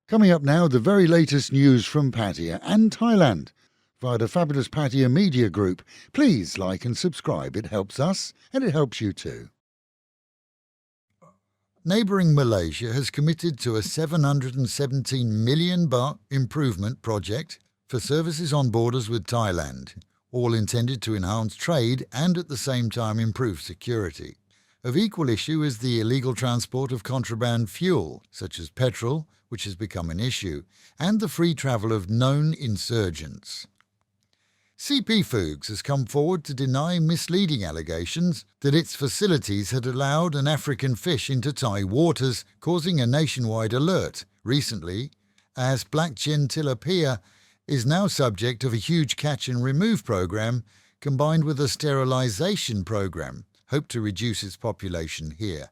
Coming up now, the very latest news from Pattaya and Thailand via the fabulous Pattaya Media Group. Please like and subscribe. It helps us and it helps you too. Neighbouring Malaysia has committed to a 717 million baht improvement project for services on borders with Thailand, all intended to enhance trade and at the same time improve security. Of equal issue is the illegal transport of contraband fuel, such as petrol, which has become an issue, and the free travel of known insurgents. CP Foods has come forward to deny misleading allegations that its facilities had allowed an African fish into Thai waters, causing a nationwide alert recently, as black chin tilapia is now subject of a huge catch and remove program combined with a sterilisation program, hoped to reduce its population here.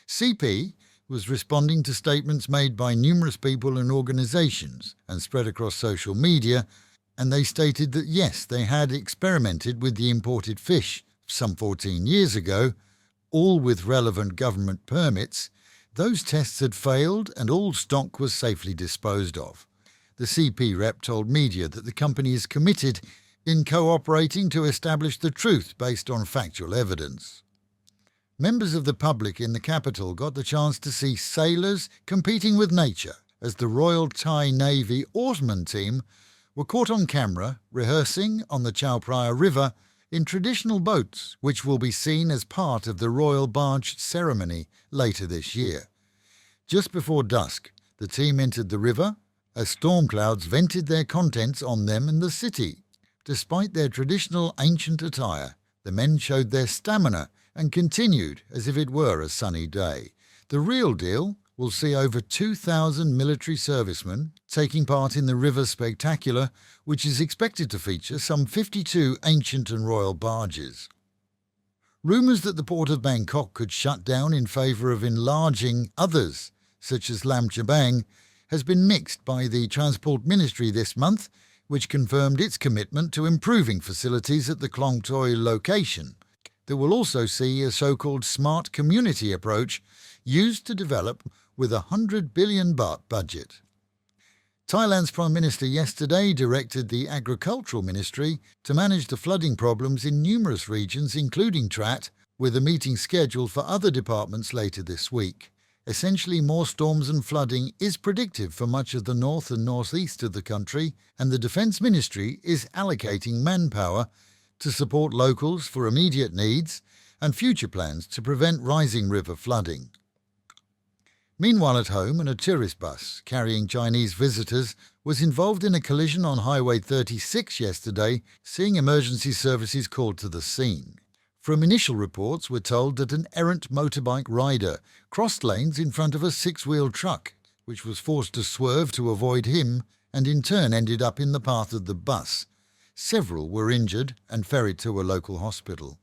CP was responding to statements made by numerous people and organisations and spread across social media, and they stated that yes, they had experimented with the imported fish some 14 years ago, all with relevant government permits. Those tests had failed and all stock was safely disposed of. The CP rep told media that the company is committed in cooperating to establish the truth based on factual evidence. Members of the public in the capital got the chance to see sailors competing with nature as the Royal Thai Navy oarsmen team were caught on camera rehearsing on the Chao Phraya River in traditional boats, which will be seen as part of the Royal Barge ceremony later this year. Just before dusk, the team entered the river as storm clouds vented their contents on them and the city. Despite their traditional ancient attire, the men showed their stamina and continued as if it were a sunny day. The real deal will see over 2,000 military servicemen taking part in the River Spectacular, which is expected to feature some 52 ancient and royal barges. Rumours that the port of Bangkok could shut down in favour of enlarging others, such as Lam Chabang, has been mixed by the Transport Ministry this month, which confirmed its commitment to improving facilities at the Klong Toy location. That will also see a so-called smart community approach used to develop with a 100 billion baht budget. Thailand's Prime Minister yesterday directed the Agricultural Ministry to manage the flooding problems in numerous regions, including Trat, with a meeting scheduled for other departments later this week. Essentially, more storms and flooding is predicted for much of the north and northeast of the country, and the Defence Ministry is allocating manpower to support locals for immediate needs and future plans to prevent rising river flooding. Meanwhile at home, a tourist bus carrying Chinese visitors was involved in a collision on Highway 36 yesterday, seeing emergency services called to the scene. From initial reports, we're told that an errant motorbike rider crossed lanes in front of a six-wheel truck, which was forced to swerve to avoid him and in turn ended up in the path of the bus. Several were injured and ferried to a local hospital.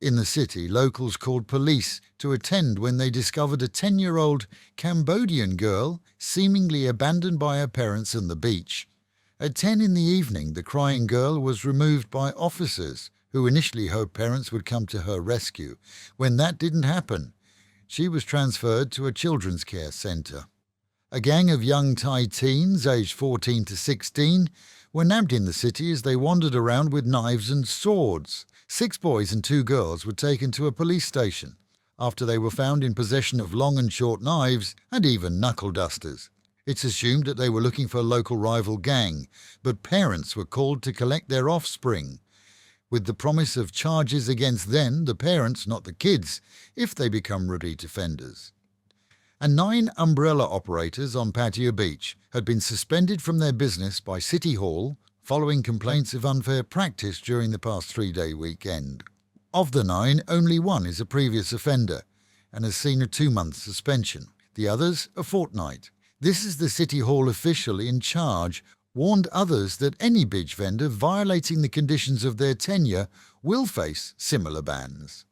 In the city, locals called police to attend when they discovered a 10-year-old Cambodian girl seemingly abandoned by her parents on the beach. At 10 in the evening, the crying girl was removed by officers who initially hoped parents would come to her rescue. When that didn't happen, she was transferred to a children's care centre. A gang of young Thai teens, aged 14 to 16, were nabbed in the city as they wandered around with knives and swords. 6 boys and 2 girls were taken to a police station after they were found in possession of long and short knives and even knuckle dusters. It's assumed that they were looking for a local rival gang, but parents were called to collect their offspring, with the promise of charges against them, the parents, not the kids, if they become repeat offenders. And 9 umbrella operators on Pattaya Beach had been suspended from their business by City Hall following complaints of unfair practice during the past 3-day weekend. Of the 9, only 1 is a previous offender and has seen a 2-month suspension. The others, a fortnight. This is the City Hall official in charge warned others that any beach vendor violating the conditions of their tenure will face similar bans.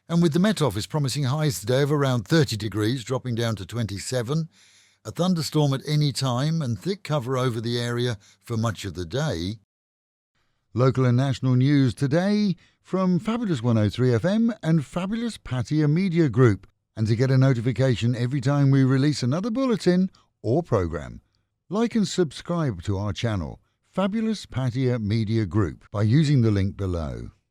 And with the Met Office promising highs today of around 30 degrees, dropping down to 27, a thunderstorm at any time and thick cover over the area for much of the day. Local and national news today from Fabulous 103 FM and Fabulous Pattaya Media Group. And to get a notification every time we release another bulletin, or program. Like and subscribe to our channel, Fabulous Pattaya Media Group, by using the link below.